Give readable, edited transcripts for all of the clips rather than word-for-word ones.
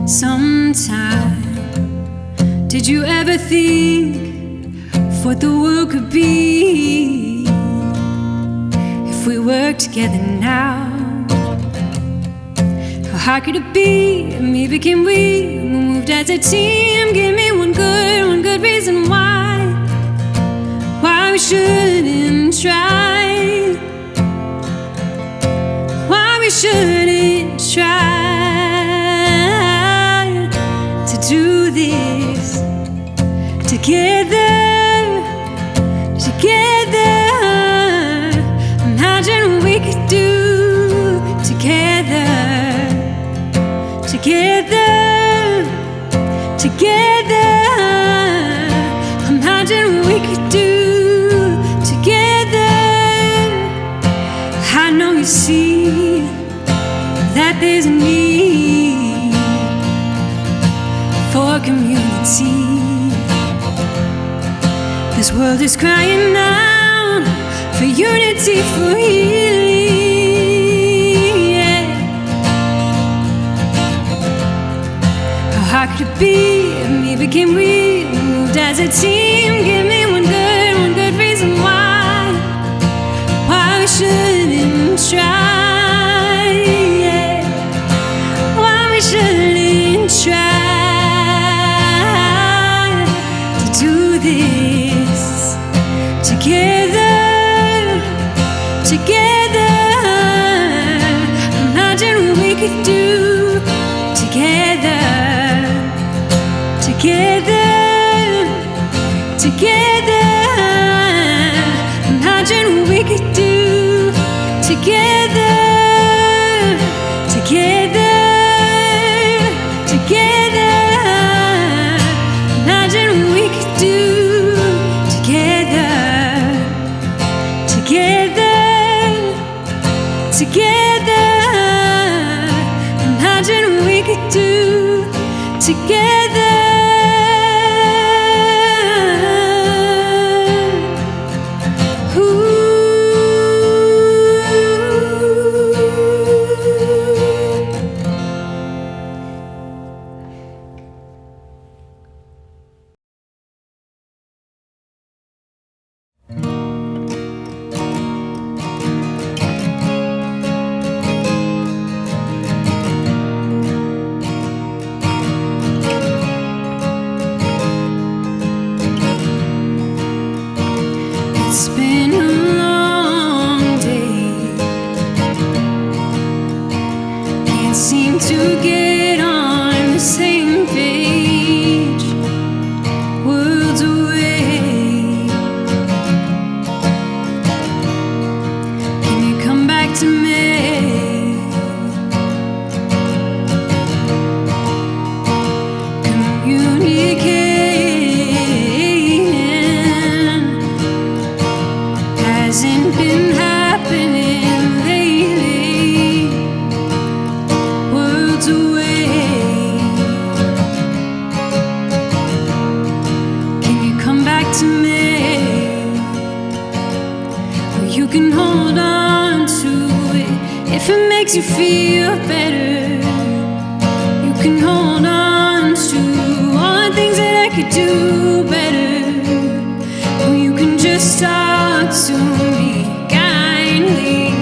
sometime, did you ever think of what the world could be if we worked together now? How hard could it be? Maybe can we moved as a team? Give me one good reason why we shouldn't try, why we shouldn't try to do this together. Imagine what we could do together. Imagine what we could do together. I know you see that there's a need for community. This world is crying out for unity, for healing, yeah. How hard could it be? Maybe can we moved as a team? Give me one good reason why we shouldn't try, yeah. Why we shouldn't try to do this together. Imagine what we could do together. Imagine what we could do together. Imagine what we could do together. Imagine what we could do together. It's been a long day. Can't seem to get on the same page. Worlds away. Can you come back to me? Hasn't been happening lately. Worlds away. Can you come back to me? Or you can hold on to it if it makes you feel better. You can hold on to all the things that I could do better. Or you can just talk to me kindly.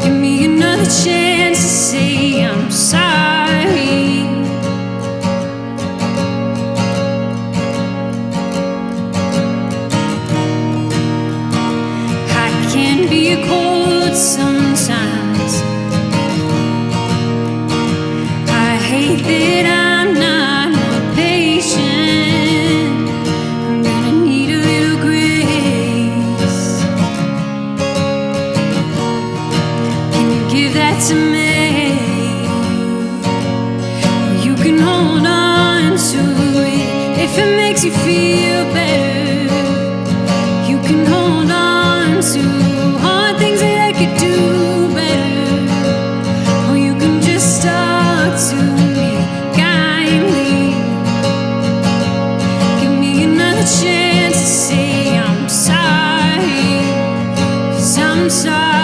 Give me another chance to say I'm sorry. I can be cold sometimes. I hate that I'm not more patient. I'm gonna need a little grace. Can you give that to me? Or you can hold on to it if it makes you feel better. You can hold on to all the things that I could do better. Or you can just talk to me kindly. Give me another chance to say I'm sorry. 'Cause I'm sorry.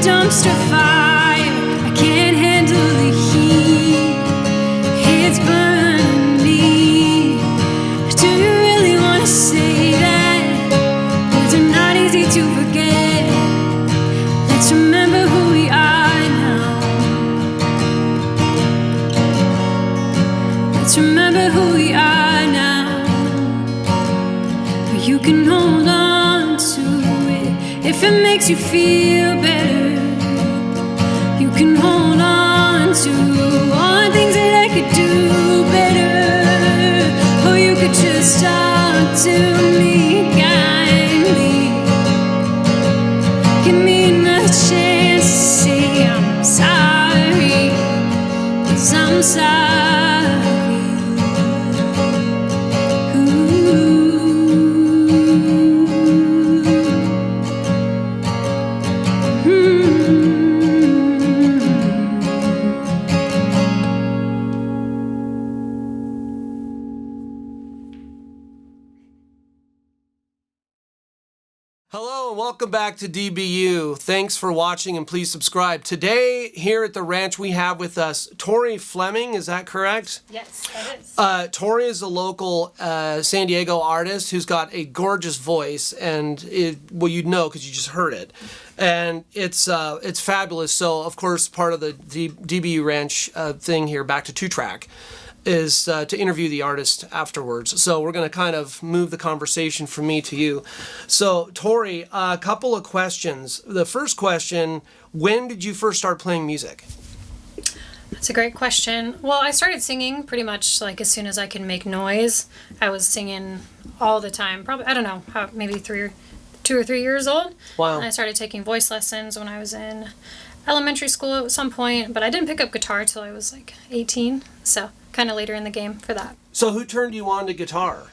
dumpster fire. I can't handle the heat. It's burning me. Do you really want to say that? Words are not easy to forget. Let's remember who we are now. Let's remember who we are now. You can hold on to it if it makes you feel better. You can hold on to all the things that I could do better. Or you could just talk to me kindly. Give me another chance to say I'm sorry, 'cause I'm sorry. Hello and welcome back to DBU. Thanks for watching and please subscribe. Today here at the ranch we have with us Tori Fleming, is that correct? Yes, that is. Tori is a local San Diego artist who's got a gorgeous voice, and you'd know because you just heard it. And it's fabulous. So of course part of the DBU ranch thing here, back to 2-track, is to interview the artist afterwards. So we're going to kind of move the conversation from me to you. So Tori, a couple of questions. The first question, when did you first start playing music? That's a great question. Well, I started singing pretty much like as soon as I could make noise. I was singing all the time. Probably, I don't know, maybe 2 or 3 years old. Wow. And I started taking voice lessons when I was in elementary school at some point, but I didn't pick up guitar till I was like 18. So kind of later in the game for that. So who turned you on to guitar?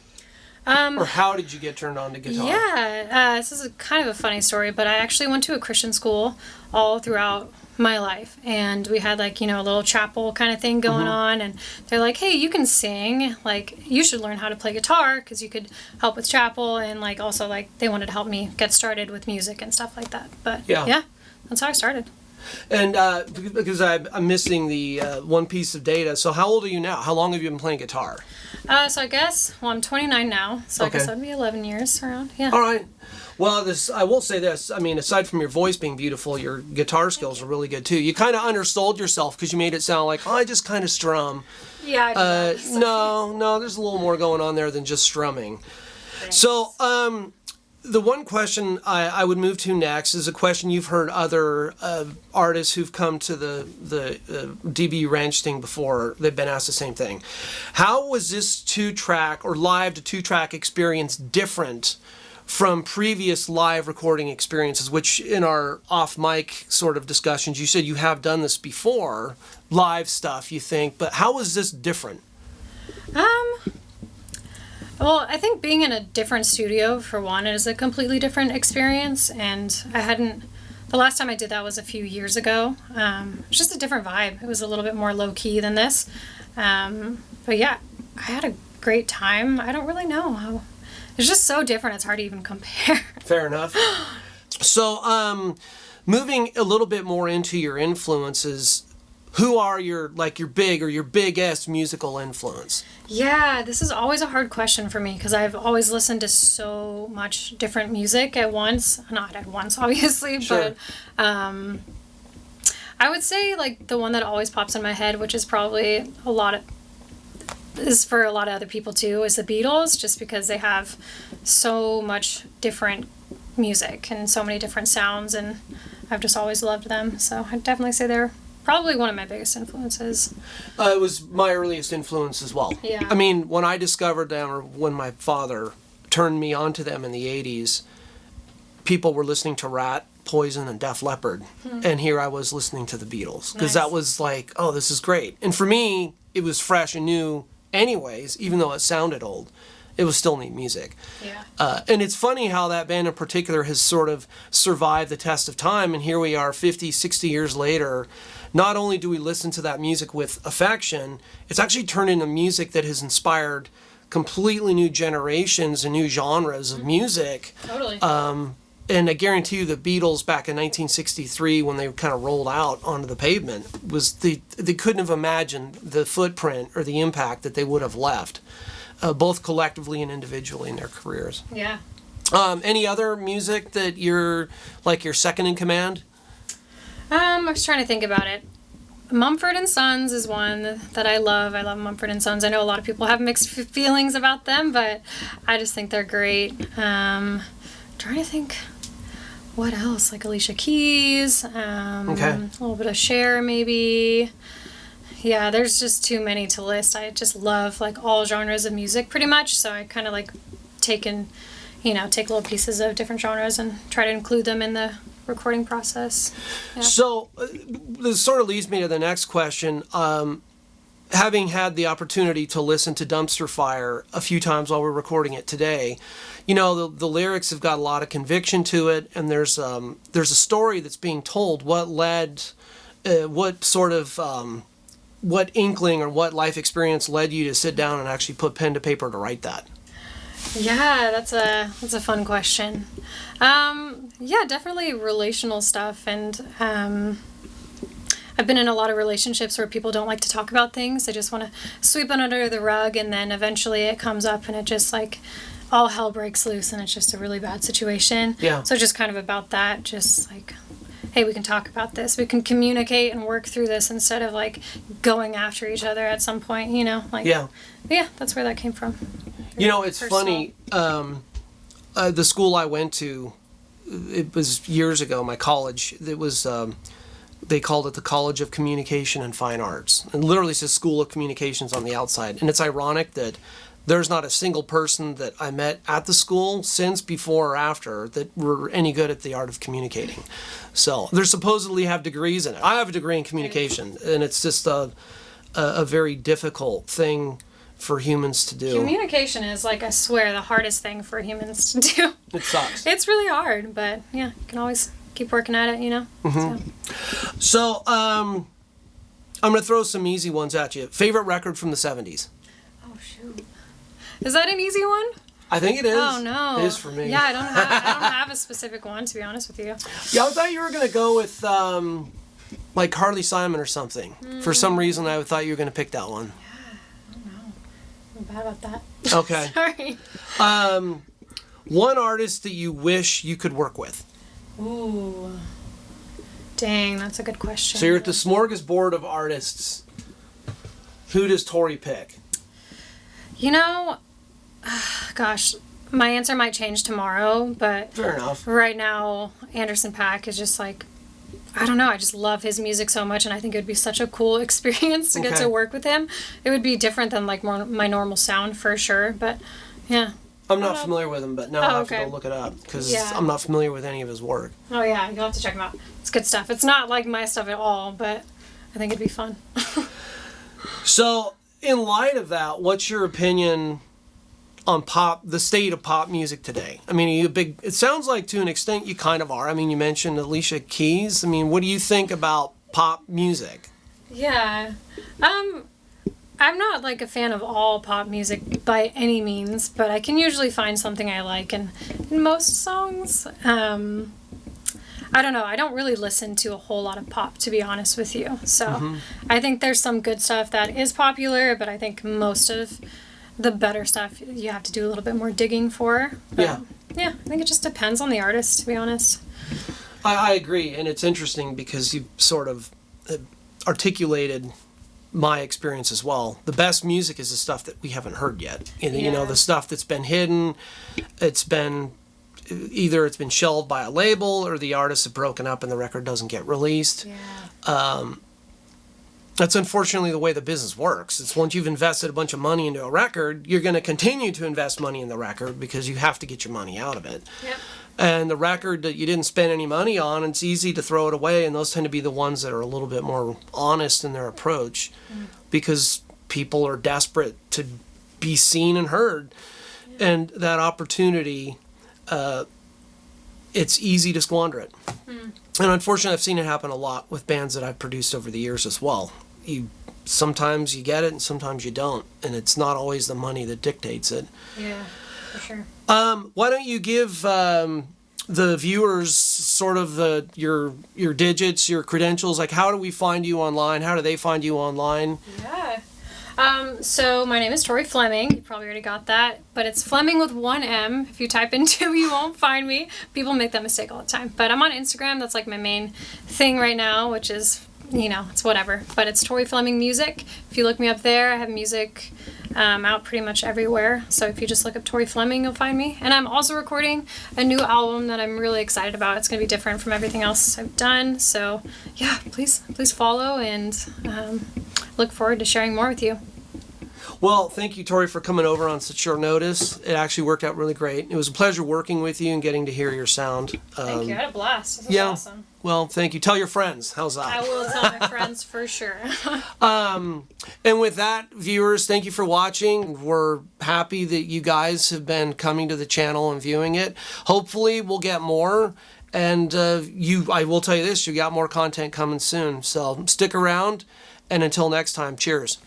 Or how did you get turned on to guitar? Yeah, this is kind of a funny story, but I actually went to a Christian school all throughout my life, and we had like, a little chapel kind of thing going on, and they're like, hey, you can sing, like you should learn how to play guitar because you could help with chapel, and like also like they wanted to help me get started with music and stuff like that. But yeah that's how I started. And because I'm missing the one piece of data, so how old are you now? How long have you been playing guitar? So I guess, I'm 29 now, so okay. I guess that'd be 11 years around, yeah. All right. Well, I will say this. I mean, aside from your voice being beautiful, your guitar skills are really good, too. You kind of undersold yourself because you made it sound like, I just kind of strum. Yeah, I do. No, there's a little more going on there than just strumming. Thanks. So, the one question I would move to next is a question you've heard other artists who've come to the DB Ranch thing before. They've been asked the same thing. How was this 2-track or live to 2-track experience different from previous live recording experiences, which in our off-mic sort of discussions, you said you have done this before, live stuff, you think, but how was this different? Well, I think being in a different studio, for one, is a completely different experience, and the last time I did that was a few years ago. It's just a different vibe. It was a little bit more low-key than this. But yeah, I had a great time. I don't really know how. It's just so different, it's hard to even compare. Fair enough. So, moving a little bit more into your influences, who are your biggest musical influence? Yeah, this is always a hard question for me because I've always listened to so much different music at once. Not at once, obviously, sure. But I would say like the one that always pops in my head, which is probably is for a lot of other people too, is the Beatles, just because they have so much different music and so many different sounds, and I've just always loved them. So I'd definitely say they're probably one of my biggest influences. It was my earliest influence as well. Yeah. I mean, when I discovered them, or when my father turned me onto them in the 80s, people were listening to Rat, Poison, and Def Leppard. And here I was listening to the Beatles. Because that was like, oh, this is great. And for me, it was fresh and new anyways, even though it sounded old. It was still neat music. Yeah. And it's funny how that band in particular has sort of survived the test of time. And here we are 50, 60 years later. Not only do we listen to that music with affection, it's actually turned into music that has inspired completely new generations and new genres of music. Totally. and I guarantee you the Beatles back in 1963, when they kind of rolled out onto the pavement, was they couldn't have imagined the footprint or the impact that they would have left, both collectively and individually in their careers. Yeah. Any other music that you're second in command? I was trying to think about it. Mumford and Sons is one that I love. I love Mumford and Sons. I know a lot of people have mixed feelings about them, but I just think they're great. Trying to think what else, like Alicia Keys, a little bit of Cher maybe. Yeah, there's just too many to list. I just love like all genres of music pretty much, so I kind of like take little pieces of different genres and try to include them in the recording process. Yeah. So this sort of leads me to the next question. Having had the opportunity to listen to Dumpster Fire a few times while we're recording it today, the lyrics have got a lot of conviction to it, and there's a story that's being told. What inkling or what life experience led you to sit down and actually put pen to paper to write that? Yeah, that's a fun question. Yeah, definitely relational stuff, and I've been in a lot of relationships where people don't like to talk about things. They just want to sweep it under the rug, and then eventually it comes up and it just like all hell breaks loose and it's just a really bad situation. Yeah. So just kind of about that, just like, hey, we can talk about this. We can communicate and work through this instead of like going after each other at some point, Yeah, that's where that came from. It's funny. The school I went to, it was years ago, my college, it was, they called it the College of Communication and Fine Arts. And literally it says School of Communications on the outside. And it's ironic that there's not a single person that I met at the school since, before, or after that were any good at the art of communicating. So they supposedly have degrees in it. I have a degree in communication, and it's just a very difficult thing for humans to do. Communication is, like, I swear, the hardest thing for humans to do. It sucks. It's really hard, but yeah, you can always keep working at it, Mm-hmm. So I'm going to throw some easy ones at you. Favorite record from the 70s? Oh, shoot. Is that an easy one? I think it is. Oh, no. It is for me. Yeah, I don't have a specific one, to be honest with you. Yeah, I thought you were going to go with, like, Carly Simon or something. For some reason, I thought you were going to pick that one. Yeah, I don't know. I'm bad about that. Okay. Sorry. One artist that you wish you could work with? Ooh. Dang, that's a good question. So you're at the smorgasbord of artists. Who does Tori pick? Gosh, my answer might change tomorrow, but Fair enough. Right now, Anderson .Paak is just like, I don't know, I just love his music so much, and I think it would be such a cool experience to get to work with him. It would be different than like my normal sound for sure, but yeah. I'm not familiar with him, but now I'll have to go look it up, because I'm not familiar with any of his work. Oh yeah, you'll have to check him out. It's good stuff. It's not like my stuff at all, but I think it'd be fun. So, in light of that, what's your opinion on the state of pop music today? I mean, are you it sounds like to an extent you kind of are. I mean, you mentioned Alicia Keys. I mean, what do you think about pop music? Yeah. I'm not like a fan of all pop music by any means, but I can usually find something I like in most songs. I don't know. I don't really listen to a whole lot of pop, to be honest with you. So I think there's some good stuff that is popular, but I think most of the better stuff you have to do a little bit more digging for. But, yeah, I think it just depends on the artist, to be honest. I agree, and it's interesting because you sort of articulated my experience as well. The best music is the stuff that we haven't heard yet. The stuff that's been hidden. It's been shelved by a label, or the artists have broken up and the record doesn't get released. Yeah. That's unfortunately the way the business works. It's once you've invested a bunch of money into a record, you're going to continue to invest money in the record because you have to get your money out of it. Yep. And the record that you didn't spend any money on, it's easy to throw it away, and those tend to be the ones that are a little bit more honest in their approach because people are desperate to be seen and heard. Yeah. And that opportunity, it's easy to squander it. And unfortunately, I've seen it happen a lot with bands that I've produced over the years as well. Sometimes you get it and sometimes you don't, and it's not always the money that dictates it. Yeah, for sure. Why don't you give the viewers sort of your digits, your credentials? Like, how do we find you online? How do they find you online? Yeah. So my name is Tori Fleming. You probably already got that, but it's Fleming with one M. If you type into, you won't find me. People make that mistake all the time. But I'm on Instagram. That's like my main thing right now, which is, it's whatever. But it's Tori Fleming Music. If you look me up there, I have music out pretty much everywhere. So if you just look up Tori Fleming, you'll find me. And I'm also recording a new album that I'm really excited about. It's going to be different from everything else I've done. So yeah, please follow, and look forward to sharing more with you. Well, thank you, Tori, for coming over on such short notice. It actually worked out really great. It was a pleasure working with you and getting to hear your sound. Thank you. I had a blast. This was awesome. Well, thank you. Tell your friends. How's that? I will tell my friends for sure. And with that, viewers, thank you for watching. We're happy that you guys have been coming to the channel and viewing it. Hopefully, we'll get more. And I will tell you this, you got more content coming soon. So stick around. And until next time, cheers.